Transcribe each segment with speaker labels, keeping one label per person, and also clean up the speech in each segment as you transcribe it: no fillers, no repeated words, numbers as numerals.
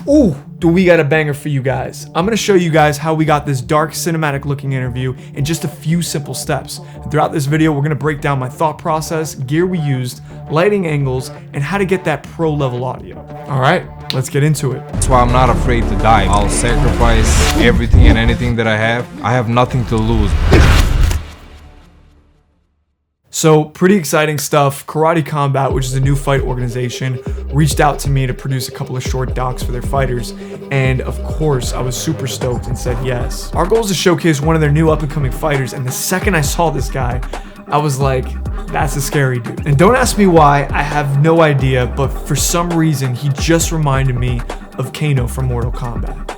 Speaker 1: Ooh, do we got a banger for you guys. I'm going to show you guys how we got this dark cinematic looking interview in just a few simple steps. And throughout this video, we're going to break down my thought process, gear we used, lighting angles, and how to get that pro level audio. All right, let's get into it.
Speaker 2: That's why I'm not afraid to die. I'll sacrifice everything and anything that I have. I have nothing to lose.
Speaker 1: So pretty exciting stuff. Karate Combat, which is a new fight organization, reached out to me to produce a couple of short docs for their fighters. And of course, I was super stoked and said yes. Our goal is to showcase one of their new up and coming fighters. And the second I saw this guy, I was like, that's a scary dude. And don't ask me why, I have no idea, but for some reason, he just reminded me of Kano from Mortal Kombat.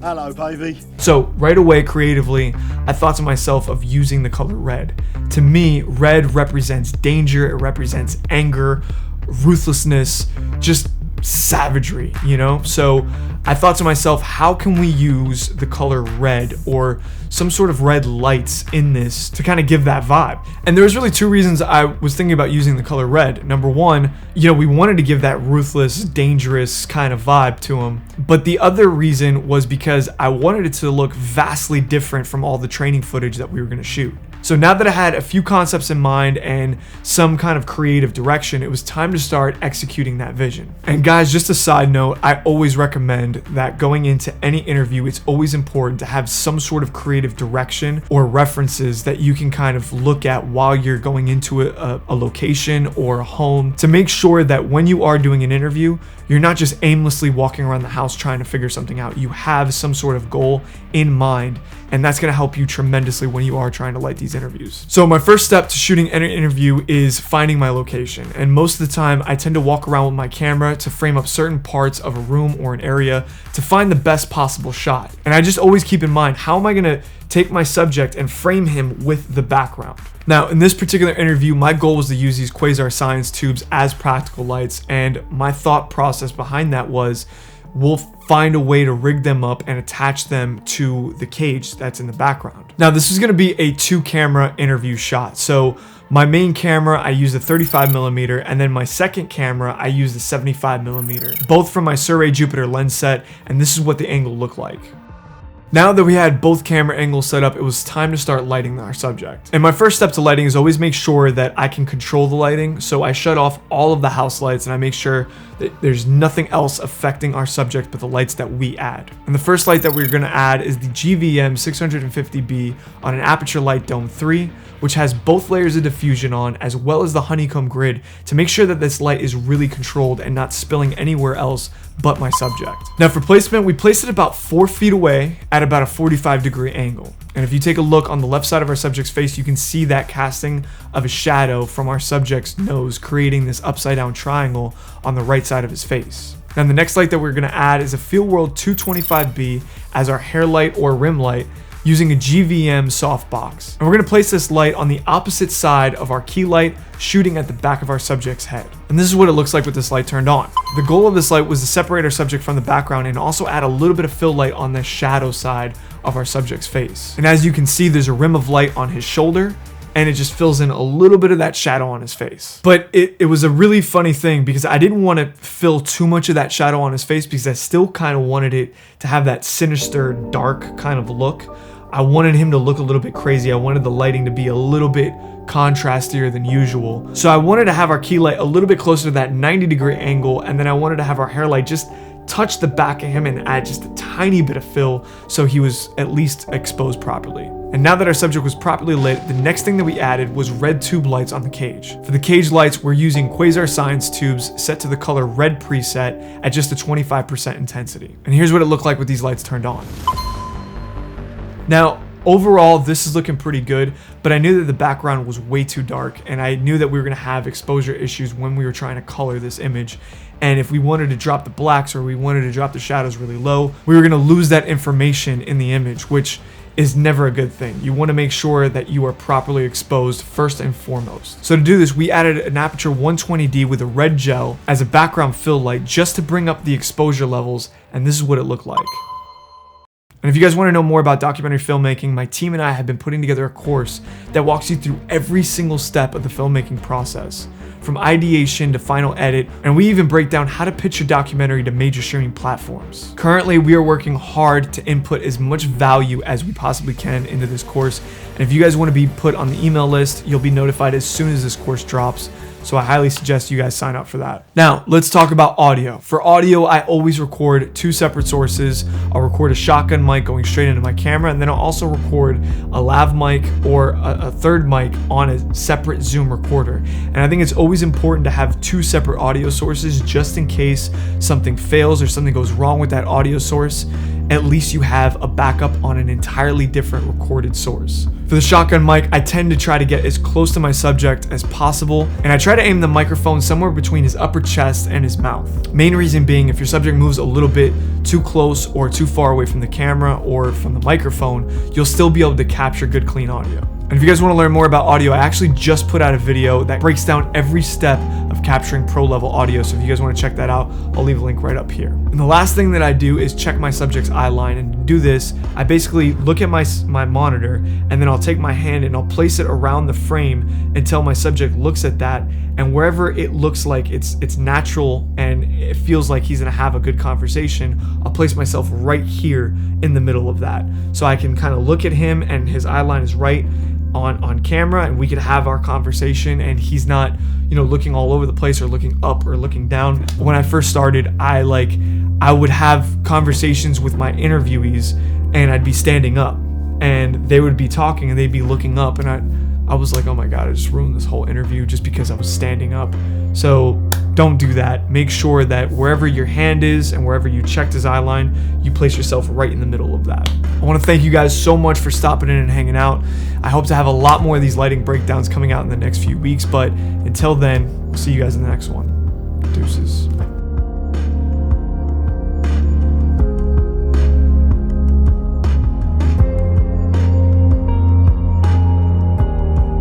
Speaker 3: Hello, baby.
Speaker 1: So right away, creatively, I thought to myself of using the color red. To me, red represents danger, it represents anger, ruthlessness, just savagery, you know? So I thought to myself, how can we use the color red or some sort of red lights in this to kind of give that vibe? And there was really two reasons I was thinking about using the color red. Number one, you know, we wanted to give that ruthless, dangerous kind of vibe to him. But the other reason was because I wanted it to look vastly different from all the training footage that we were going to shoot. So now that I had a few concepts in mind and some kind of creative direction, it was time to start executing that vision. And guys, just a side note, I always recommend that going into any interview, it's always important to have some sort of creative direction or references that you can kind of look at while you're going into a location or a home to make sure that when you are doing an interview, you're not just aimlessly walking around the house trying to figure something out. You have some sort of goal in mind, and that's going to help you tremendously when you are trying to light these interviews. So my first step to shooting an interview is finding my location. And most of the time, I tend to walk around with my camera to frame up certain parts of a room or an area to find the best possible shot. And I just always keep in mind, how am I going to take my subject and frame him with the background? Now, in this particular interview, my goal was to use these quasar science tubes as practical lights, and my thought process behind that was, we'll find a way to rig them up and attach them to the cage that's in the background. Now, this is going to be a 2-camera interview shot. So my main camera, I use the 35mm, and then my second camera, I use the 75mm, both from my Survey Jupiter lens set, and this is what the angle looked like. Now that we had both camera angles set up, it was time to start lighting our subject. And my first step to lighting is always make sure that I can control the lighting. So I shut off all of the house lights and I make sure that there's nothing else affecting our subject but the lights that we add. And the first light that we're going to add is the GVM 650B on an Aperture Light Dome 3, which has both layers of diffusion on, as well as the honeycomb grid, to make sure that this light is really controlled and not spilling anywhere else but my subject. Now for placement, we placed it about 4 feet away at about a 45-degree angle. And if you take a look on the left side of our subject's face, you can see that casting of a shadow from our subject's nose, creating this upside down triangle on the right side of his face. Now the next light that we're going to add is a Fieldworld 225B as our hair light or rim light, using a GVM softbox. And we're going to place this light on the opposite side of our key light, shooting at the back of our subject's head. And this is what it looks like with this light turned on. The goal of this light was to separate our subject from the background and also add a little bit of fill light on the shadow side of our subject's face. And as you can see, there's a rim of light on his shoulder, and it just fills in a little bit of that shadow on his face. But it was a really funny thing because I didn't want to fill too much of that shadow on his face because I still kind of wanted it to have that sinister, dark kind of look. I wanted him to look a little bit crazy. I wanted the lighting to be a little bit contrastier than usual. So I wanted to have our key light a little bit closer to that 90-degree angle, and then I wanted to have our hair light just touch the back of him and add just a tiny bit of fill so he was at least exposed properly. And now that our subject was properly lit, the next thing that we added was red tube lights on the cage. For the cage lights, we're using quasar science tubes set to the color red preset at just a 25% intensity. And here's what it looked like with these lights turned on. Now, overall, this is looking pretty good, but I knew that the background was way too dark, and I knew that we were going to have exposure issues when we were trying to color this image. And if we wanted to drop the blacks or we wanted to drop the shadows really low, we were going to lose that information in the image, which is never a good thing. You want to make sure that you are properly exposed first and foremost. So to do this, we added an Aperture 120D with a red gel as a background fill light just to bring up the exposure levels, and this is what it looked like. And if you guys want to know more about documentary filmmaking, my team and I have been putting together a course that walks you through every single step of the filmmaking process. from ideation to final edit, and we even break down how to pitch your documentary to major streaming platforms. Currently, we are working hard to input as much value as we possibly can into this course, and if you guys want to be put on the email list, you'll be notified as soon as this course drops. So I highly suggest you guys sign up for that. Now, let's talk about audio. For audio, I always record 2 separate sources. I'll record a shotgun mic going straight into my camera, and then I'll also record a lav mic or a third mic on a separate Zoom recorder. And I think it's always important to have 2 separate audio sources just in case something fails or something goes wrong with that audio source. At least you have a backup on an entirely different recorded source. For the shotgun mic, I tend to try to get as close to my subject as possible, and I try to aim the microphone somewhere between his upper chest and his mouth. Main reason being, if your subject moves a little bit too close or too far away from the camera or from the microphone, you'll still be able to capture good, clean audio. And if you guys want to learn more about audio, I actually just put out a video that breaks down every step of capturing pro level audio. So if you guys want to check that out, I'll leave a link right up here. And the last thing that I do is check my subject's eyeline. And to do this, I basically look at my monitor, and then I'll take my hand and I'll place it around the frame until my subject looks at that. And wherever it looks like it's natural and it feels like he's gonna have a good conversation, I'll place myself right here in the middle of that. So I can kind of look at him and his eyeline is right on camera, and we could have our conversation and he's not, looking all over the place or looking up or looking down. When I first started, I would have conversations with my interviewees and I'd be standing up and they would be talking and they'd be looking up, and I was like, oh my God, I just ruined this whole interview just because I was standing up. So don't do that. Make sure that wherever your hand is and wherever you checked his eyeline, you place yourself right in the middle of that. I want to thank you guys so much for stopping in and hanging out. I hope to have a lot more of these lighting breakdowns coming out in the next few weeks, but until then, we'll see you guys in the next one. Deuces.